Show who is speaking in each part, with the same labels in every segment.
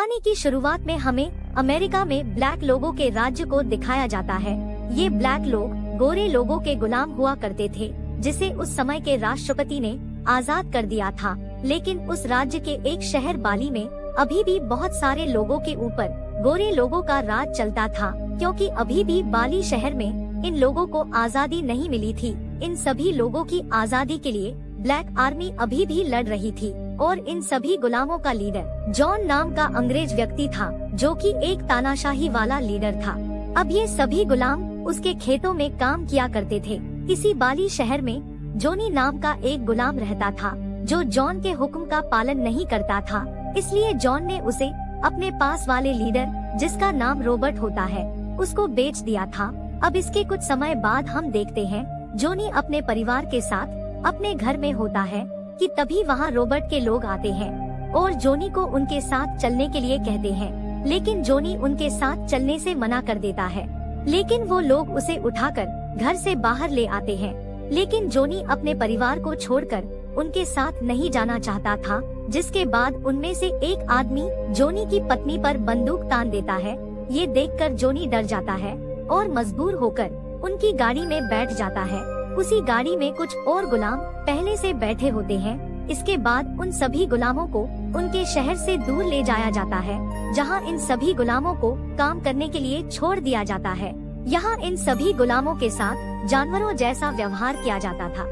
Speaker 1: कहानी की शुरुआत में हमें अमेरिका में ब्लैक लोगों के राज्य को दिखाया जाता है। ये ब्लैक लोग गोरे लोगों के गुलाम हुआ करते थे, जिसे उस समय के राष्ट्रपति ने आजाद कर दिया था। लेकिन उस राज्य के एक शहर बाली में अभी भी बहुत सारे लोगों के ऊपर गोरे लोगों का राज चलता था, क्योंकि अभी भी बाली शहर में इन लोगों को आजादी नहीं मिली थी। इन सभी लोगों की आजादी के लिए ब्लैक आर्मी अभी भी लड़ रही थी और इन सभी गुलामों का लीडर जॉन नाम का अंग्रेज व्यक्ति था, जो कि एक तानाशाही वाला लीडर था। अब ये सभी गुलाम उसके खेतों में काम किया करते थे। इसी बाली शहर में जोनी नाम का एक गुलाम रहता था, जो जॉन के हुक्म का पालन नहीं करता था। इसलिए जॉन ने उसे अपने पास वाले लीडर, जिसका नाम रॉबर्ट होता है, उसको बेच दिया था। अब इसके कुछ समय बाद हम देखते हैं जोनी अपने परिवार के साथ अपने घर में होता है कि तभी वहाँ रॉबर्ट के लोग आते हैं और जोनी को उनके साथ चलने के लिए कहते हैं। लेकिन जोनी उनके साथ चलने से मना कर देता है। लेकिन वो लोग उसे उठाकर घर से बाहर ले आते हैं। लेकिन जोनी अपने परिवार को छोड़कर उनके साथ नहीं जाना चाहता था, जिसके बाद उनमें से एक आदमी जोनी की पत्नी पर बंदूक तान देता है। ये देखकर जोनी डर जाता है और मजबूर होकर उनकी गाड़ी में बैठ जाता है। उसी गाड़ी में कुछ और गुलाम पहले से बैठे होते हैं। इसके बाद उन सभी गुलामों को उनके शहर से दूर ले जाया जाता है, जहां इन सभी गुलामों को काम करने के लिए छोड़ दिया जाता है। यहाँ इन सभी गुलामों के साथ जानवरों जैसा व्यवहार किया जाता था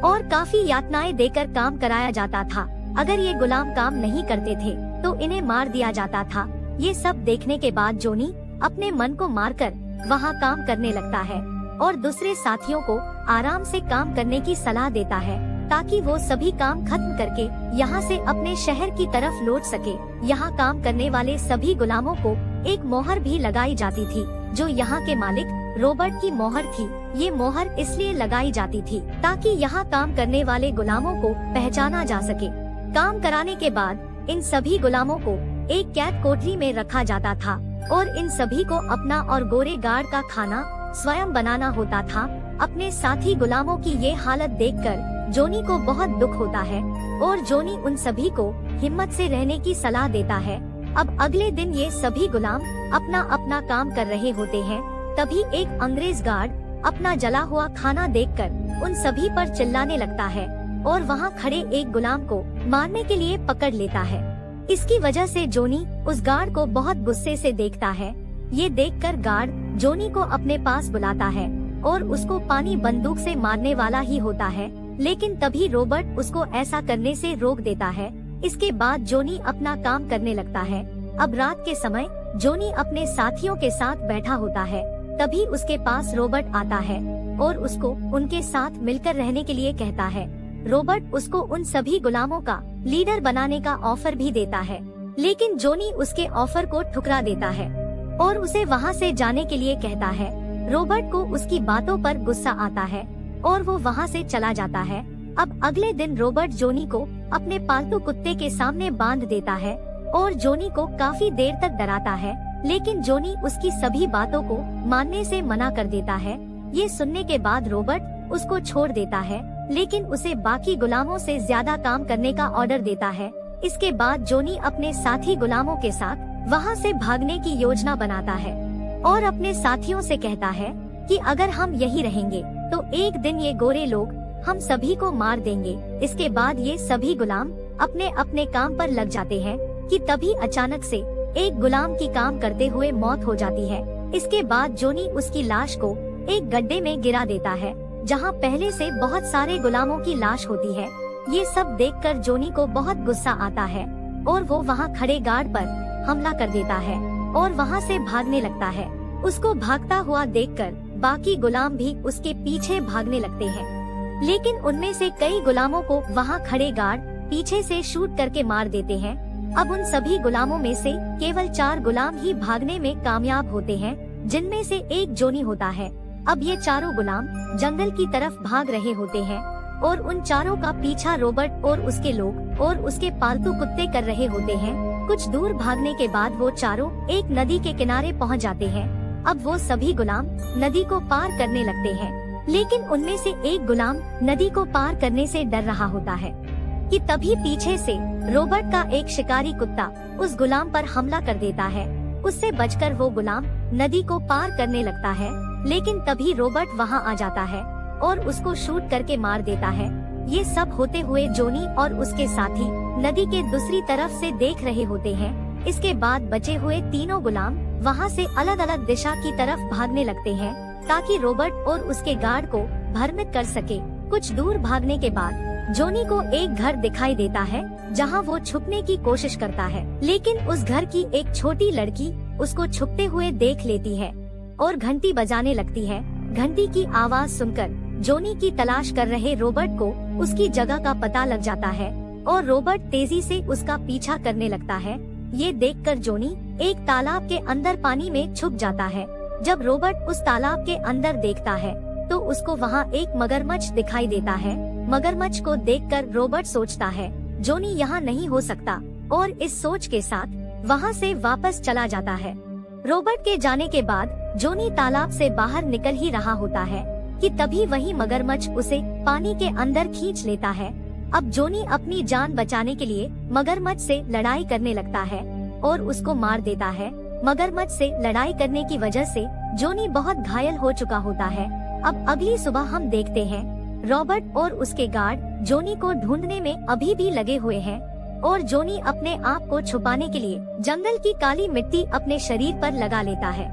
Speaker 1: और काफी यातनाएं देकर काम कराया जाता था। अगर ये गुलाम काम नहीं करते थे तो इन्हें मार दिया जाता था। ये सब देखने के बाद जोनी अपने मन को मारकर वहाँ काम करने लगता है और दूसरे साथियों को आराम से काम करने की सलाह देता है, ताकि वो सभी काम खत्म करके यहाँ से अपने शहर की तरफ लौट सके। यहाँ काम करने वाले सभी गुलामों को एक मोहर भी लगाई जाती थी, जो यहाँ के मालिक रॉबर्ट की मोहर थी। ये मोहर इसलिए लगाई जाती थी ताकि यहाँ काम करने वाले गुलामों को पहचाना जा सके। काम कराने के बाद इन सभी गुलामों को एक कैद कोठरी में रखा जाता था और इन सभी को अपना और गोरे गार्ड का खाना स्वयं बनाना होता था। अपने साथी गुलामों की ये हालत देखकर जोनी को बहुत दुख होता है और जोनी उन सभी को हिम्मत से रहने की सलाह देता है। अब अगले दिन ये सभी गुलाम अपना अपना काम कर रहे होते हैं। तभी एक अंग्रेज गार्ड अपना जला हुआ खाना देखकर उन सभी पर चिल्लाने लगता है और वहाँ खड़े एक गुलाम को मारने के लिए पकड़ लेता है। इसकी वजह से जोनी उस गार्ड को बहुत गुस्से से देखता है। ये देखकर गार्ड जोनी को अपने पास बुलाता है और उसको पानी बंदूक से मारने वाला ही होता है, लेकिन तभी रॉबर्ट उसको ऐसा करने से रोक देता है। इसके बाद जोनी अपना काम करने लगता है। अब रात के समय जोनी अपने साथियों के साथ बैठा होता है। तभी उसके पास रॉबर्ट आता है और उसको उनके साथ मिलकर रहने के लिए कहता है। रॉबर्ट उसको उन सभी गुलामों का लीडर बनाने का ऑफर भी देता है, लेकिन जोनी उसके ऑफर को ठुकरा देता है और उसे वहाँ से जाने के लिए कहता है। रॉबर्ट को उसकी बातों पर गुस्सा आता है और वो वहाँ से चला जाता है। अब अगले दिन रॉबर्ट जोनी को अपने पालतू कुत्ते के सामने बांध देता है और जोनी को काफी देर तक डराता है, लेकिन जोनी उसकी सभी बातों को मानने से मना कर देता है। ये सुनने के बाद रॉबर्ट उसको छोड़ देता है, लेकिन उसे बाकी गुलामों से ज्यादा काम करने का ऑर्डर देता है। इसके बाद जोनी अपने साथी गुलामों के साथ वहाँ से भागने की योजना बनाता है और अपने साथियों से कहता है कि अगर हम यही रहेंगे तो एक दिन ये गोरे लोग हम सभी को मार देंगे। इसके बाद ये सभी गुलाम अपने अपने काम पर लग जाते हैं कि तभी अचानक से एक गुलाम की काम करते हुए मौत हो जाती है। इसके बाद जोनी उसकी लाश को एक गड्ढे में गिरा देता है, जहाँ पहले से बहुत सारे गुलामों की लाश होती है। ये सब देखकर जोनी को बहुत गुस्सा आता है और वो वहाँ खड़े गार्ड पर हमला कर देता है और वहाँ से भागने लगता है। उसको भागता हुआ देखकर बाकी गुलाम भी उसके पीछे भागने लगते हैं, लेकिन उनमें से कई गुलामों को वहाँ खड़े गार्ड पीछे से शूट करके मार देते हैं। अब उन सभी गुलामों में से केवल 4 गुलाम ही भागने में कामयाब होते हैं, जिनमें से एक जोनी होता है। अब ये चारों गुलाम जंगल की तरफ भाग रहे होते हैं और उन चारों का पीछा रॉबर्ट और उसके लोग और उसके पालतू कुत्ते कर रहे होते हैं। कुछ दूर भागने के बाद वो चारों एक नदी के किनारे पहुंच जाते हैं। अब वो सभी गुलाम नदी को पार करने लगते हैं, लेकिन उनमें से एक गुलाम नदी को पार करने से डर रहा होता है। कि तभी पीछे से रॉबर्ट का एक शिकारी कुत्ता उस गुलाम पर हमला कर देता है। उससे बचकर वो गुलाम नदी को पार करने लगता है, लेकिन तभी रॉबर्ट वहां आ जाता है और उसको शूट करके मार देता है। ये सब होते हुए जोनी और उसके साथी नदी के दूसरी तरफ से देख रहे होते हैं। इसके बाद बचे हुए तीनों गुलाम वहां से अलग अलग दिशा की तरफ भागने लगते हैं ताकि रॉबर्ट और उसके गार्ड को भ्रमित कर सके। कुछ दूर भागने के बाद जोनी को एक घर दिखाई देता है जहां वो छुपने की कोशिश करता है, लेकिन उस घर की एक छोटी लड़की उसको छुपते हुए देख लेती है और घंटी बजाने लगती है। घंटी की आवाज सुनकर जोनी की तलाश कर रहे रॉबर्ट को उसकी जगह का पता लग जाता है और रॉबर्ट तेजी से उसका पीछा करने लगता है। ये देखकर जोनी एक तालाब के अंदर पानी में छुप जाता है। जब रॉबर्ट उस तालाब के अंदर देखता है तो उसको वहाँ एक मगरमच्छ दिखाई देता है। मगरमच्छ को देखकर रॉबर्ट सोचता है जोनी यहाँ नहीं हो सकता और इस सोच के साथ वहाँ से वापस चला जाता है। रॉबर्ट के जाने के बाद जोनी तालाब से बाहर निकल ही रहा होता है कि तभी वही मगरमच्छ उसे पानी के अंदर खींच लेता है। अब जोनी अपनी जान बचाने के लिए मगरमच्छ से लड़ाई करने लगता है और उसको मार देता है। मगरमच्छ से लड़ाई करने की वजह से जोनी बहुत घायल हो चुका होता है। अब अगली सुबह हम देखते हैं रॉबर्ट और उसके गार्ड जोनी को ढूंढने में अभी भी लगे हुए हैं और जोनी अपने आप को छुपाने के लिए जंगल की काली मिट्टी अपने शरीर पर लगा लेता है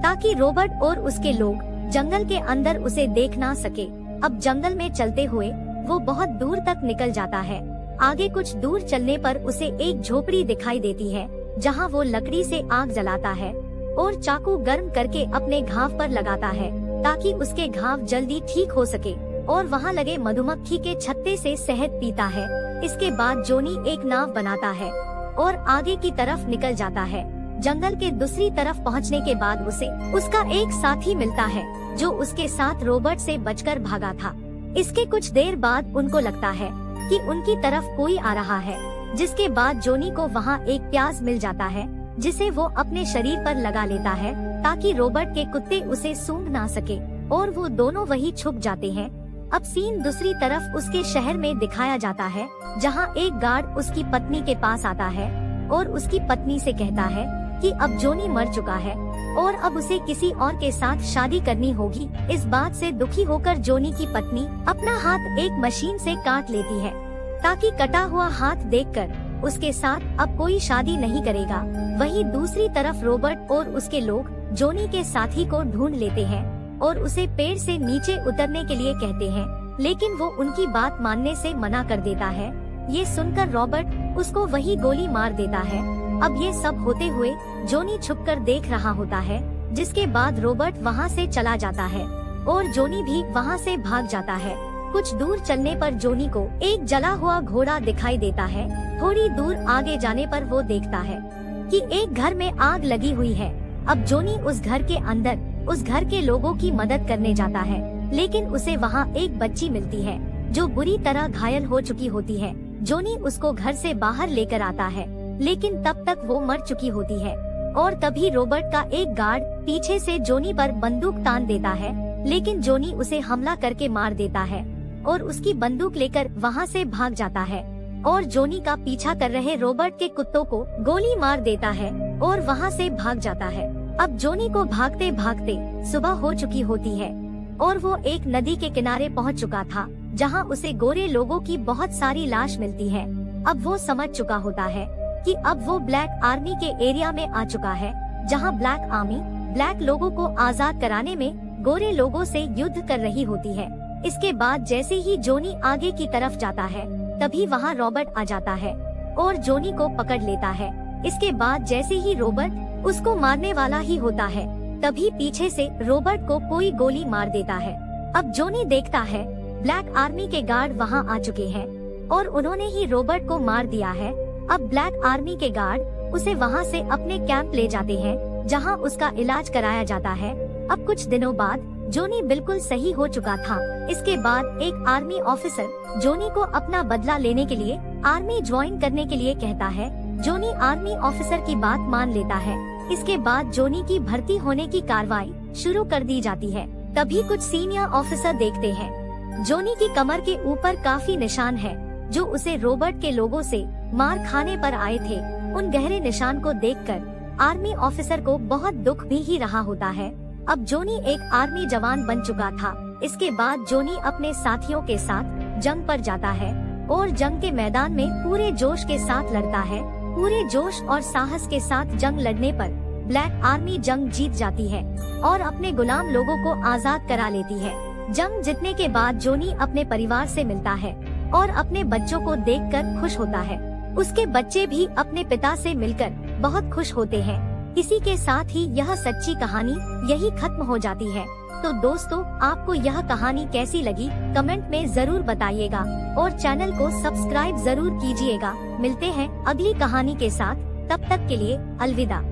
Speaker 1: ताकि रॉबर्ट और उसके लोग जंगल के अंदर उसे देख ना सके। अब जंगल में चलते हुए वो बहुत दूर तक निकल जाता है। आगे कुछ दूर चलने पर उसे एक झोपड़ी दिखाई देती है जहां वो लकड़ी से आग जलाता है और चाकू गर्म करके अपने घाव पर लगाता है ताकि उसके घाव जल्दी ठीक हो सके और वहां लगे मधुमक्खी के छत्ते से शहद पीता है। इसके बाद जोनी एक नाव बनाता है और आगे की तरफ निकल जाता है। जंगल के दूसरी तरफ पहुंचने के बाद उसे उसका एक साथी मिलता है जो उसके साथ रॉबर्ट से बचकर भागा था। इसके कुछ देर बाद उनको लगता है कि उनकी तरफ कोई आ रहा है, जिसके बाद जोनी को वहाँ एक प्याज मिल जाता है जिसे वो अपने शरीर पर लगा लेता है ताकि रॉबर्ट के कुत्ते उसे सूंघ ना सके और वो दोनों वही छुप जाते हैं। अब सीन दूसरी तरफ उसके शहर में दिखाया जाता है जहाँ एक गार्ड उसकी पत्नी के पास आता है और उसकी पत्नी से कहता है कि अब जोनी मर चुका है और अब उसे किसी और के साथ शादी करनी होगी। इस बात से दुखी होकर जोनी की पत्नी अपना हाथ एक मशीन से काट लेती है ताकि कटा हुआ हाथ देखकर उसके साथ अब कोई शादी नहीं करेगा। वहीं दूसरी तरफ रॉबर्ट और उसके लोग जोनी के साथी को ढूंढ लेते हैं और उसे पेड़ से नीचे उतरने के लिए कहते हैं, लेकिन वो उनकी बात मानने से मना कर देता है। ये सुनकर रॉबर्ट उसको वही गोली मार देता है। अब ये सब होते हुए जोनी छुपकर देख रहा होता है, जिसके बाद रॉबर्ट वहाँ से चला जाता है और जोनी भी वहाँ से भाग जाता है। कुछ दूर चलने पर जोनी को एक जला हुआ घोड़ा दिखाई देता है। थोड़ी दूर आगे जाने पर वो देखता है कि एक घर में आग लगी हुई है। अब जोनी उस घर के अंदर उस घर के लोगों की मदद करने जाता है, लेकिन उसे वहाँ एक बच्ची मिलती है जो बुरी तरह घायल हो चुकी होती है। जोनी उसको घर से बाहर लेकर आता है, लेकिन तब तक वो मर चुकी होती है और तभी रॉबर्ट का एक गार्ड पीछे से जोनी पर बंदूक तान देता है, लेकिन जोनी उसे हमला करके मार देता है और उसकी बंदूक लेकर वहाँ से भाग जाता है और जोनी का पीछा कर रहे रॉबर्ट के कुत्तों को गोली मार देता है और वहाँ से भाग जाता है। अब जोनी को भागते भागते सुबह हो चुकी होती है और वो एक नदी के किनारे पहुँच चुका था जहाँ उसे गोरे लोगों की बहुत सारी लाश मिलती है। अब वो समझ चुका होता है कि अब वो ब्लैक आर्मी के एरिया में आ चुका है, जहाँ ब्लैक आर्मी ब्लैक लोगों को आजाद कराने में गोरे लोगों से युद्ध कर रही होती है। इसके बाद जैसे ही जोनी आगे की तरफ जाता है, तभी वहाँ रॉबर्ट आ जाता है और जोनी को पकड़ लेता है। इसके बाद जैसे ही रॉबर्ट उसको मारने वाला ही होता है, तभी पीछे से रॉबर्ट को कोई गोली मार देता है। अब जोनी देखता है ब्लैक आर्मी के गार्ड वहाँ आ चुके हैं और उन्होंने ही रॉबर्ट को मार दिया है। अब ब्लैक आर्मी के गार्ड उसे वहाँ से अपने कैंप ले जाते हैं जहाँ उसका इलाज कराया जाता है। अब कुछ दिनों बाद जोनी बिल्कुल सही हो चुका था। इसके बाद एक आर्मी ऑफिसर जोनी को अपना बदला लेने के लिए आर्मी ज्वाइन करने के लिए कहता है। जोनी आर्मी ऑफिसर की बात मान लेता है। इसके बाद जोनी की भर्ती होने की कार्रवाई शुरू कर दी जाती है। तभी कुछ सीनियर ऑफिसर देखते हैं जोनी की कमर के ऊपर काफी निशान है जो उसे रॉबर्ट के लोगों से मार खाने पर आए थे। उन गहरे निशान को देखकर आर्मी ऑफिसर को बहुत दुख भी ही रहा होता है। अब जोनी एक आर्मी जवान बन चुका था। इसके बाद जोनी अपने साथियों के साथ जंग पर जाता है और जंग के मैदान में पूरे जोश के साथ लड़ता है। पूरे जोश और साहस के साथ जंग लड़ने पर ब्लैक आर्मी जंग जीत जाती है और अपने गुलाम लोगों को आजाद करा लेती है। जंग जीतने के बाद जोनी अपने परिवार से मिलता है और अपने बच्चों को देखकर खुश होता है। उसके बच्चे भी अपने पिता से मिलकर बहुत खुश होते हैं। इसी के साथ ही यह सच्ची कहानी यही खत्म हो जाती है। तो दोस्तों, आपको यह कहानी कैसी लगी कमेंट में जरूर बताइएगा और चैनल को सब्सक्राइब जरूर कीजिएगा। मिलते हैं अगली कहानी के साथ, तब तक के लिए अलविदा।